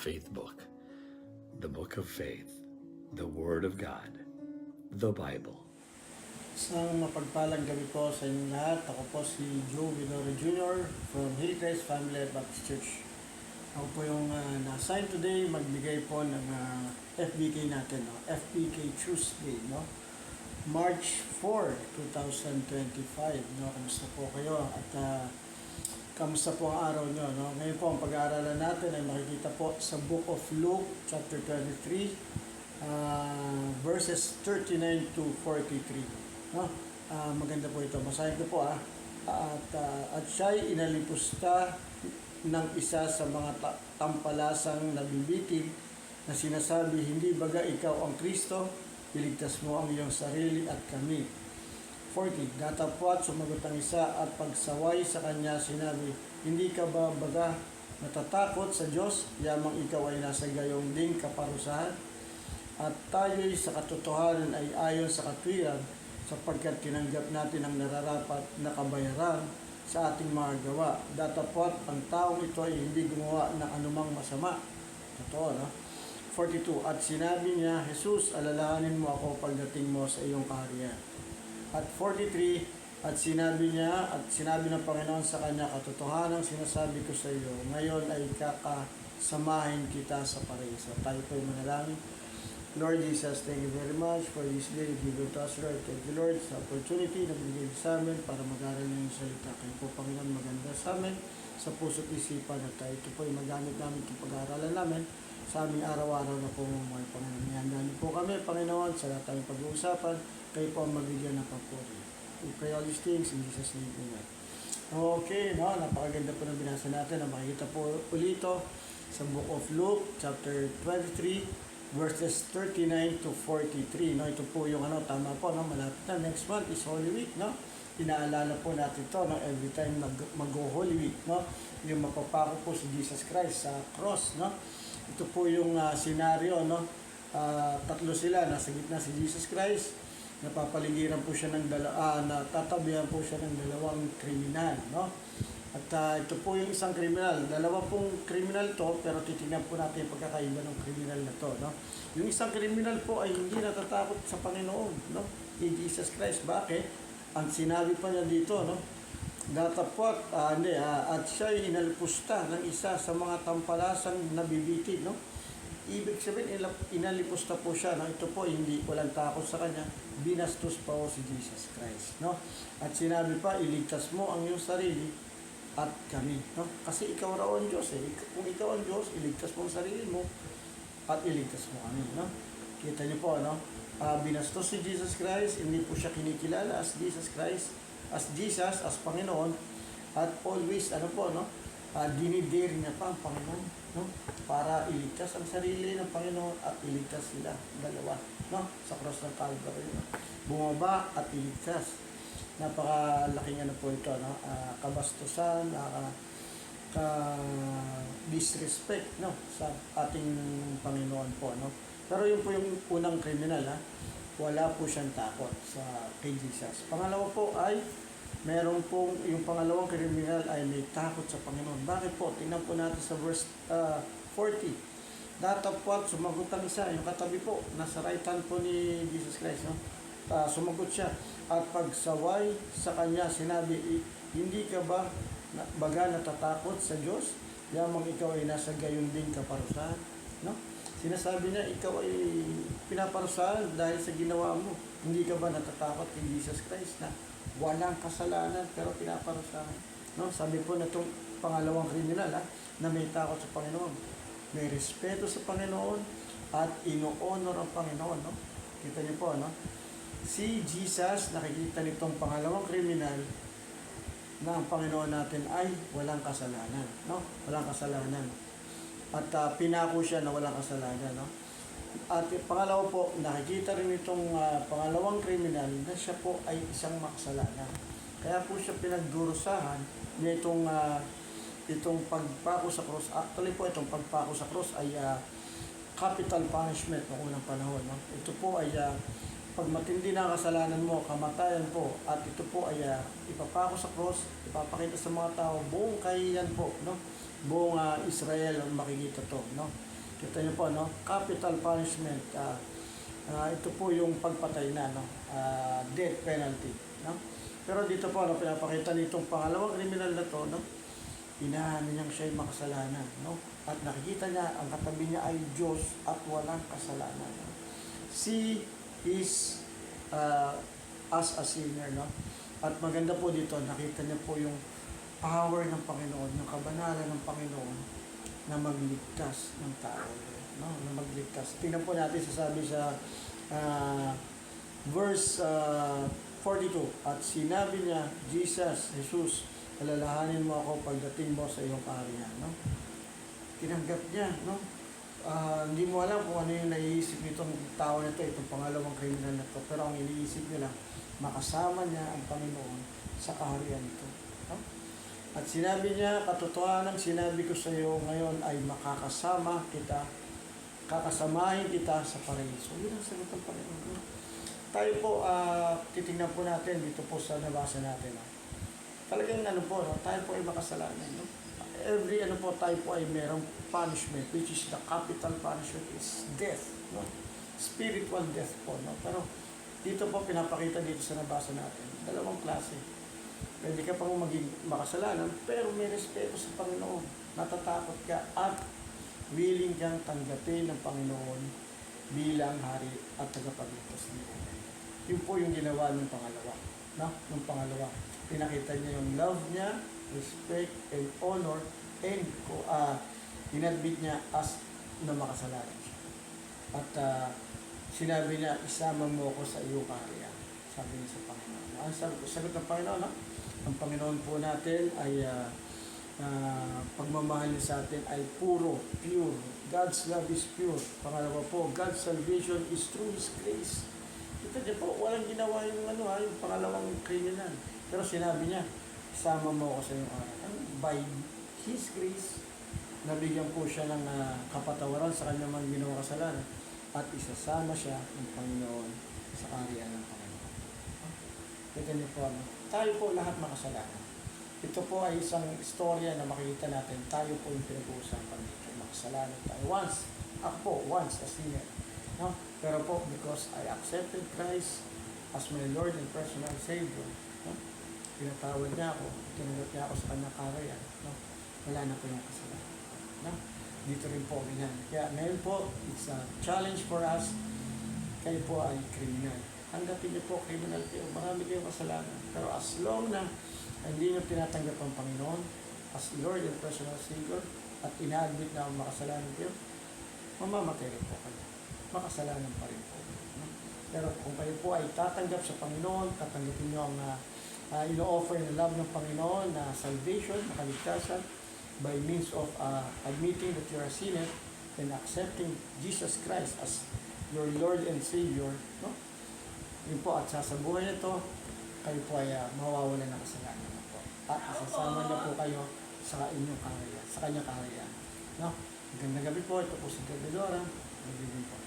faith book, the book of faith, the Word of God, the Bible. Isang mapagpalang gabi po sa inyong lahat. Ako po si Joe Vidore Jr. from Hillcrest Family Baptist Church. Ako po yung na-assign today magbigay po ng FBK natin, no? FBK Tuesday, no? March 4, 2025. No? Kamusta po kayo? At kamusta po ang araw nyo? No? Ngayon po ang pag-aaralan natin ay makikita po sa Book of Luke, chapter 23, verses 39 to 43. No? Maganda po ito. Basahin ko po At siya'y inalipusta ng isa sa mga tampalasang nabibitin na sinasabi, hindi baga ikaw ang Kristo, iligtas mo ang iyong sarili at kami. 40. Datapwat sumagot ang isa at pagsaway sa kanya sinabi, hindi ka ba baga natatakot sa Diyos, yamang ikaw ay nasa gayong ding kaparusahan? At tayo'y sa katotohanan ay ayon sa katwiran, sapagkat tinanggap natin ang nararapat na kabayaran sa ating mga gawa. Datapwat ang taong ito ay hindi gumawa ng anumang masama. Totoo, no? 42. At sinabi niya, Jesus, alalahanin mo ako pagdating mo sa iyong kaharian. At 43. At sinabi ng Panginoon sa kanya, katotohanang sinasabi ko sa iyo, ngayon ay kakasamahin kita sa paraiso. Tayo po'y manalangin. Lord Jesus, thank you very much for this day. Give it to us, Lord. Thank you, Lord, sa opportunity na binigay sa amin para mag-aral ng salita. Kayo po, Panginoon, maganda sa amin, sa puso't isipan at tayo. Ito po ay magamit namin itong pag-aaralan namin sa aming araw-araw na pumumuhay, Panginoon. Ihandaan po kami, Panginoon, sa lahat tayong pag-uusapan. Kayo po ang mabigyan ng papuri. We pray all these things in Jesus' name, amen. Okay, no? Napakaganda po ng binasa natin. Makikita po ulito sa Book of Luke, chapter 23, verses 39 to 43, no? Ito po yung tama po, no? Malapit na, next month is Holy Week, no? Inaalala po natin to, no? Every time mag-Holy Week, no? Yung mapapako po si Jesus Christ sa cross, no? Ito po yung senaryo, no? Tatlo sila, nasa gitna si Jesus Christ, napapaligiran po siya ng natatabihan po siya ng dalawang kriminal, no? At ito po yung isang kriminal. Dalawa pong kriminal to, pero titingnan po natin yung pagkakaiba ng kriminal na to, no? Yung isang kriminal po ay hindi natatakot sa Panginoon, no? Ni Jesus Christ. Bakit? Ang sinabi pa niya dito, no? Datapwat, at siya'y inalipusta ng isa sa mga tampalasang nabibitin, no? Ibig sabihin, inalipusta po siya, no? Ito po, hindi walang takot sa kanya. Binastos pa po si Jesus Christ, no? At sinabi pa, iligtas mo ang iyong sarili at kami, no? Kasi ikaw raw ang Diyos, eh. Kung ikaw ang Diyos, iligtas mo ang sarili mo at iligtas mo kami, no? Kita niyo po, no? Binastos si Jesus Christ, hindi po siya kinikilala as Jesus Christ, as Jesus, as Panginoon, at always, no? Dinidare niya pa ang Panginoon, no? Para iligtas ang sarili ng Panginoon at iligtas sila, dalawa, no? Sa cross ng Calvary, no? Bumaba at iligtas. Napakalaking po ito, no? Kabastusan, disrespect, no? Sa ating Panginoon po, no? Pero yun po yung unang kriminal, wala po siyang takot sa kay Jesus. Pangalawa po ay meron pong yung pangalawang kriminal ay may takot sa Panginoon. Bakit po? Tingnan po natin sa verse 40. Datapwat sumagot ang isa, yung katabi po, nasa right hand po ni Jesus Christ, no? Sumagot siya at pagsaway sa kanya sinabi, hindi ka ba baga natatakot sa Diyos, yamang ikaw ay nasa gayon din kaparusahan, no? Sinasabi niya, ikaw ay pinaparusahan dahil sa ginawa mo. Hindi ka ba natatakot kay Jesus Christ na walang kasalanan pero pinaparusahan, no? Sabi po na itong pangalawang kriminal, na may takot sa Panginoon, may respeto sa Panginoon at ino-honor ang Panginoon, no? Kita niyo po, no? Si Jesus, nakikita nitong pangalawang kriminal na ang Panginoon natin ay walang kasalanan, no? Walang kasalanan. At pinako siya na walang kasalanan, no? At pangalawa po, nakikita rin itong pangalawang kriminal na siya po ay isang makasalanan. Kaya po siya pinagdurusahan na itong pagpako sa cross. Actually po, itong pagpako sa cross ay capital punishment noong unang panahon, no? Ito po ay pag matindi na kasalanan mo, kamatayan po, at ito po ay ipapako sa cross, ipapakita sa mga tao, buong kahiyan po, no? Buong Israel ang makikita to, no? Kita niyo po, no? Capital punishment. Ito po yung pagpatay na, no? Death penalty, no? Pero dito po, no, pinapakita nitong pangalawang kriminal na to, no? Inaano niyang siya'y makasalanan, no? At nakikita niya, ang katabi niya ay Diyos at walang kasalanan, no? See is as a sinner, no? At maganda po dito, nakita niya po yung power ng Panginoon, yung kabanalan ng Panginoon na magligtas ng tao, no? Na magligtas. Tingnan po natin sasabi sa verse 42, at sinabi niya, Jesus, alalahanin mo ako pagdating mo sa iyong kaharian, no? Tinanggap niya, no? Hindi mo alam kung ano yung naiisip nitong tao na ito, itong pangalawang kriminal na ito, pero ang iniisip nila, makasama niya ang Panginoon sa kaharian nito, no? At sinabi niya, katotohanan sinabi ko sa iyo ngayon ay kakasamahin kita sa paraiso. Yun ang sagot ng Panginoon. Tayo po, titingnan po natin dito po sa nabasa natin. Talagang tayo po ay makasalanan. No? Every tayo po ay merong punishment, which is the capital punishment is death. No? Spiritual death po. No? Pero dito po pinapakita dito sa nabasa natin, dalawang klase. Pwede ka pang maging makasalanan, pero may respeto sa Panginoon. Natatakot ka at willing kang tanggapin ng Panginoon bilang hari at tagapagligtas niya. Yun po yung ginawa ng pangalawa. No? Ng pangalawa. Pinakita niya yung love niya, respect and honor, and inadmit niya as na makasalanan siya. At sinabi niya, isama mo ako sa iyong kaharian. Sabi niya sa Panginoon. Ang sagot ng Panginoon, no? Ang Panginoon po natin ay pagmamahal niya sa atin ay pure. God's love is pure. Pangalawa po, God's salvation is through His grace. Ito niya po, walang ginawa yung yung pangalawang kriminal. Pero sinabi niya, isama mo ako sa iyong kaharian. By His grace, nabigyan po siya ng kapatawaran sa kanyang mga ginawa kasalanan at isasama siya ng Panginoon sa kaharian ng Panginoon. Kita niyo po, tayo po lahat makasalanan. Ito po ay isang istorya na makikita natin. Tayo po yung pinag-uusapan dito. Makasalanan tayo. Once a sinner. No? Pero po, because I accepted Christ as my Lord and personal Savior, no? Pinatawad niya ako, tinanggap niya ako sa kanyang kaharian, no? Wala na po yung kasalanan. No? Dito rin po, ganyan. Kaya ngayon po, it's a challenge for us. Kayo po ay kriminal. Tanggapin niyo po, criminal kayo. Marami kayong kasalanan. Pero as long na hindi niyo tinatanggap ang Panginoon as Lord and personal Savior at ina-admit na makasalanan kayo, mamamatay rin po kayo. Makasalanan pa rin po. No? Pero kung kayo po ay tatanggap sa Panginoon, tatanggapin niyo ang ino-offer ng love ng Panginoon na salvation, makaligtasan, by means of admitting that you're a sinner and accepting Jesus Christ as your Lord and Savior, no? Yun po, at sa buhay nito, kayo po ay mawawala ng kasalanan na po. At isasama niya po kayo sa inyong kaharian, sa kanyang kaharian. No? Magandang gabi po, ito po si Gabi Dora. Magandang gabi po.